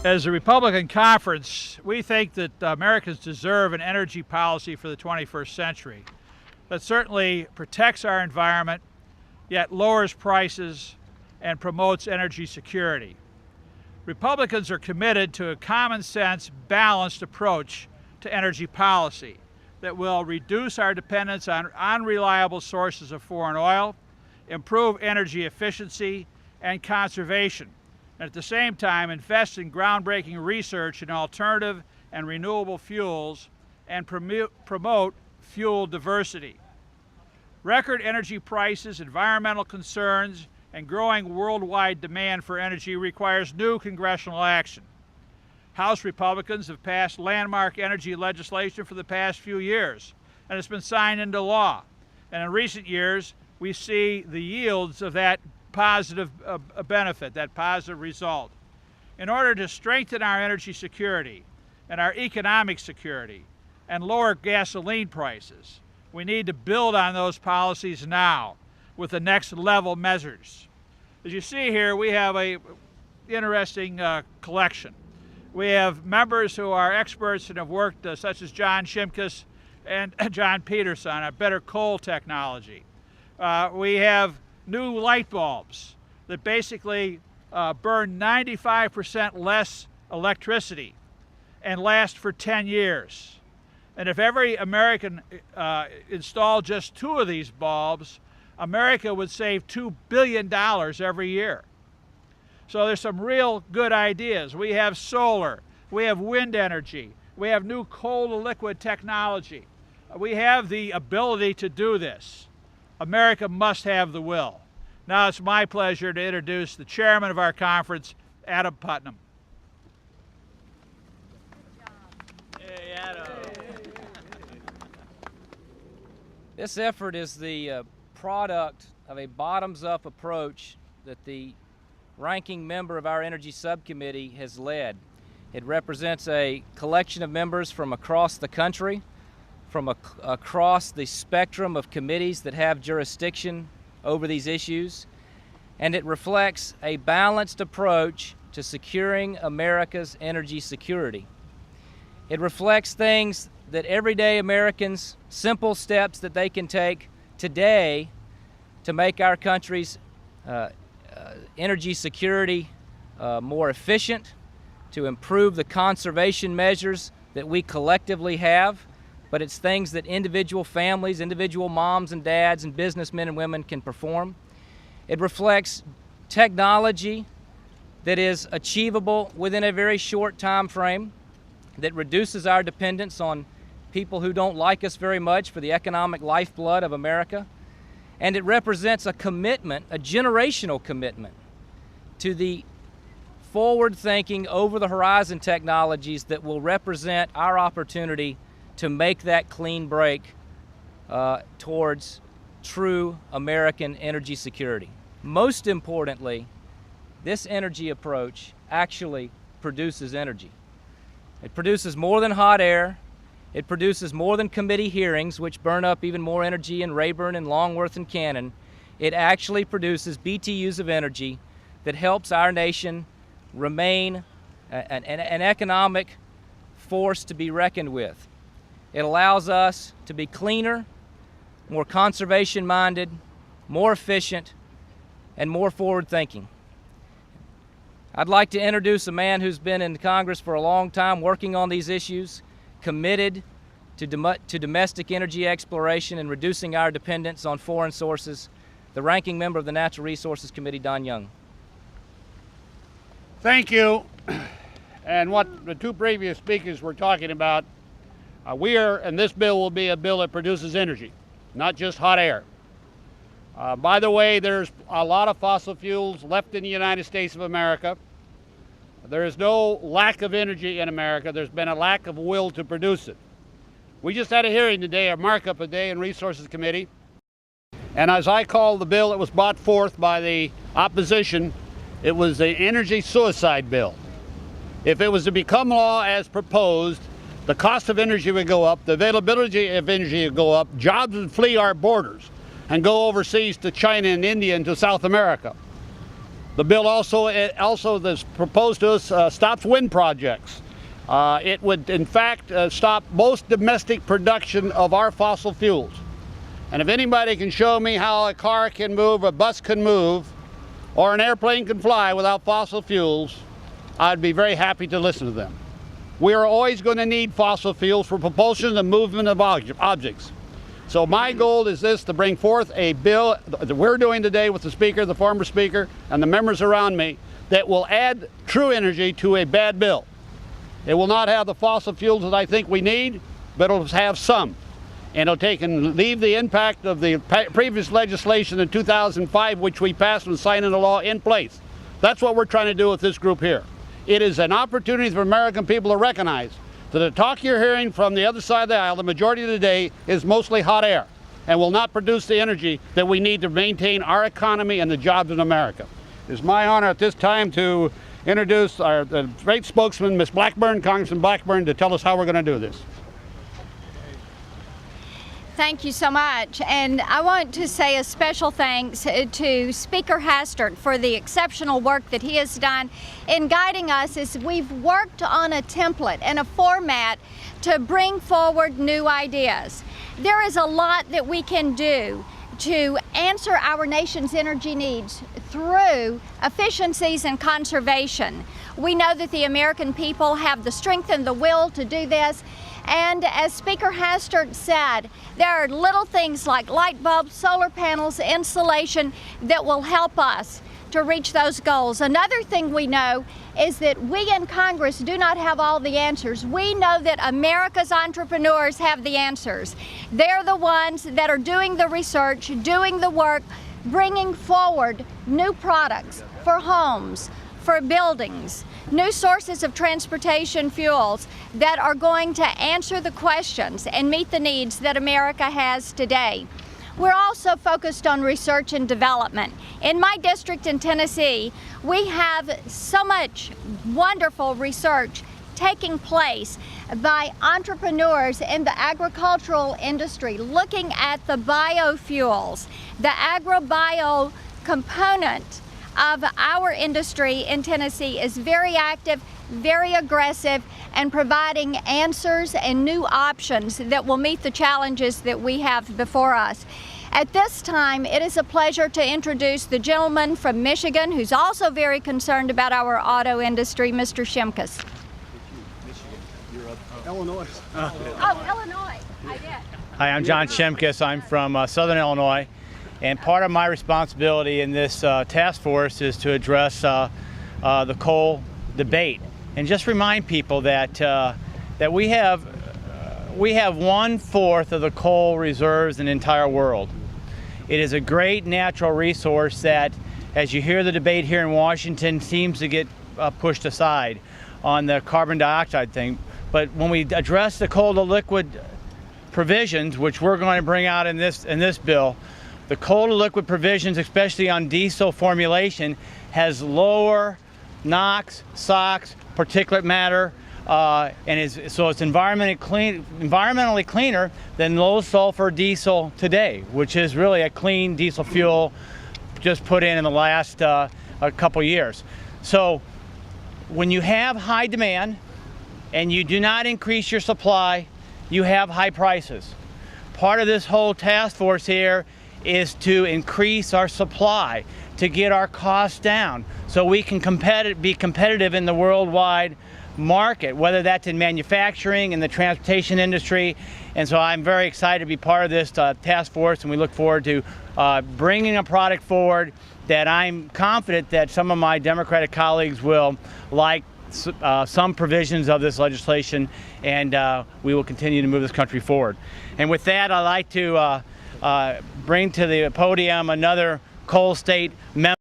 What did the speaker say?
As a Republican conference, we think that Americans deserve an energy policy for the 21st century that certainly protects our environment, yet lowers prices and promotes energy security. Republicans are committed to a common sense, balanced approach to energy policy that will reduce our dependence on unreliable sources of foreign oil, improve energy efficiency and conservation, and at the same time invest in groundbreaking research in alternative and renewable fuels and promote fuel diversity. Record energy prices, environmental concerns, and growing worldwide demand for energy requires new congressional action. House Republicans have passed landmark energy legislation for the past few years, and it's been signed into law. And in recent years, we see the yields of that positive benefit, that positive result. In order to strengthen our energy security and our economic security and lower gasoline prices, we need to build on those policies now with the next level measures. As you see here, we have an interesting collection. We have members who are experts and have worked, such as John Shimkus and John Peterson, on better coal technology. We have new light bulbs that basically burn 95% less electricity and last for 10 years. And if every American installed just 2 of these bulbs, America would save $2 billion every year. So there's some real good ideas. We have solar, we have wind energy, we have new coal to liquid technology. We have the ability to do this. America must have the will. Now it's my pleasure to introduce the chairman of our conference, Adam Putnam. Hey, Adam. This effort is the product of a bottoms-up approach that the ranking member of our Energy Subcommittee has led. It represents a collection of members from across the country, from across the spectrum of committees that have jurisdiction over these issues, and it reflects a balanced approach to securing America's energy security. It reflects things that everyday Americans, simple steps that they can take today to make our country's energy security more efficient, to improve the conservation measures that we collectively have, but it's things that individual families, individual moms and dads and businessmen and women can perform. It reflects technology that is achievable within a very short time frame, that reduces our dependence on people who don't like us very much for the economic lifeblood of America. And it represents a commitment, a generational commitment, to the forward-thinking, over-the-horizon technologies that will represent our opportunity to make that clean break towards true American energy security. Most importantly, this energy approach actually produces energy. It produces more than hot air. It produces more than committee hearings, which burn up even more energy in Rayburn and Longworth and Cannon. It actually produces BTUs of energy that helps our nation remain an economic force to be reckoned with. It allows us to be cleaner, more conservation-minded, more efficient, and more forward-thinking. I'd like to introduce a man who's been in Congress for a long time working on these issues, committed to domestic energy exploration and reducing our dependence on foreign sources, the ranking member of the Natural Resources Committee, Don Young. Thank you. And what the 2 previous speakers were talking about, and this bill will be a bill that produces energy, not just hot air. By the way, there's a lot of fossil fuels left in the United States of America. There is no lack of energy in America. There's been a lack of will to produce it. We just had a hearing today, a markup today in Resources Committee. And as I call the bill that was brought forth by the opposition, it was the energy suicide bill. If it was to become law as proposed, the cost of energy would go up, the availability of energy would go up, jobs would flee our borders and go overseas to China and India and to South America. The bill also that's proposed to us stops wind projects. It would, in fact, stop most domestic production of our fossil fuels. And if anybody can show me how a car can move, a bus can move, or an airplane can fly without fossil fuels, I'd be very happy to listen to them. We are always going to need fossil fuels for propulsion and movement of objects. So my goal is this, to bring forth a bill that we're doing today with the Speaker, the former Speaker, and the members around me that will add true energy to a bad bill. It will not have the fossil fuels that I think we need, but it'll have some. And it'll take and leave the impact of the previous legislation in 2005, which we passed and signed into law, in place. That's what we're trying to do with this group here. It is an opportunity for American people to recognize that the talk you're hearing from the other side of the aisle, the majority of the day, is mostly hot air and will not produce the energy that we need to maintain our economy and the jobs in America. It is my honor at this time to introduce the great spokesman, Ms. Blackburn, Congressman Blackburn, to tell us how we're going to do this. Thank you so much. And I want to say a special thanks to Speaker Hastert for the exceptional work that he has done in guiding us as we've worked on a template and a format to bring forward new ideas. There is a lot that we can do to answer our nation's energy needs through efficiencies and conservation. We know that the American people have the strength and the will to do this. And as Speaker Hastert said, there are little things like light bulbs, solar panels, insulation that will help us to reach those goals. Another thing we know is that we in Congress do not have all the answers. We know that America's entrepreneurs have the answers. They're the ones that are doing the research, doing the work, bringing forward new products for homes, for buildings, new sources of transportation fuels that are going to answer the questions and meet the needs that America has today. We're also focused on research and development. In my district in Tennessee, we have so much wonderful research taking place by entrepreneurs in the agricultural industry, looking at the biofuels, the agro-bio component of our industry in Tennessee is very active, very aggressive, and providing answers and new options that will meet the challenges that we have before us. At this time, it is a pleasure to introduce the gentleman from Michigan who's also very concerned about our auto industry, Mr. Shimkus. Illinois. Oh, Illinois, I did. Hi, I'm John Shimkus. I'm from Southern Illinois. And part of my responsibility in this task force is to address the coal debate, and just remind people that that we have 1/4 of the coal reserves in the entire world. It is a great natural resource that, as you hear the debate here in Washington, seems to get pushed aside on the carbon dioxide thing. But when we address the coal to liquid provisions, which we're going to bring out in this bill, the coal to liquid provisions, especially on diesel formulation, has lower NOx, SOx, particulate matter, so it's environmentally cleaner than low sulfur diesel today, which is really a clean diesel fuel just put in the last a couple years. So when you have high demand and you do not increase your supply, you have high prices. Part of this whole task force here is to increase our supply, to get our costs down so we can be competitive in the worldwide market, whether that's in manufacturing, in the transportation industry. And so I'm very excited to be part of this task force, and we look forward to bringing a product forward that I'm confident that some of my Democratic colleagues will like some provisions of this legislation, and we will continue to move this country forward. And with that, I'd like to bring to the podium another Coal State member.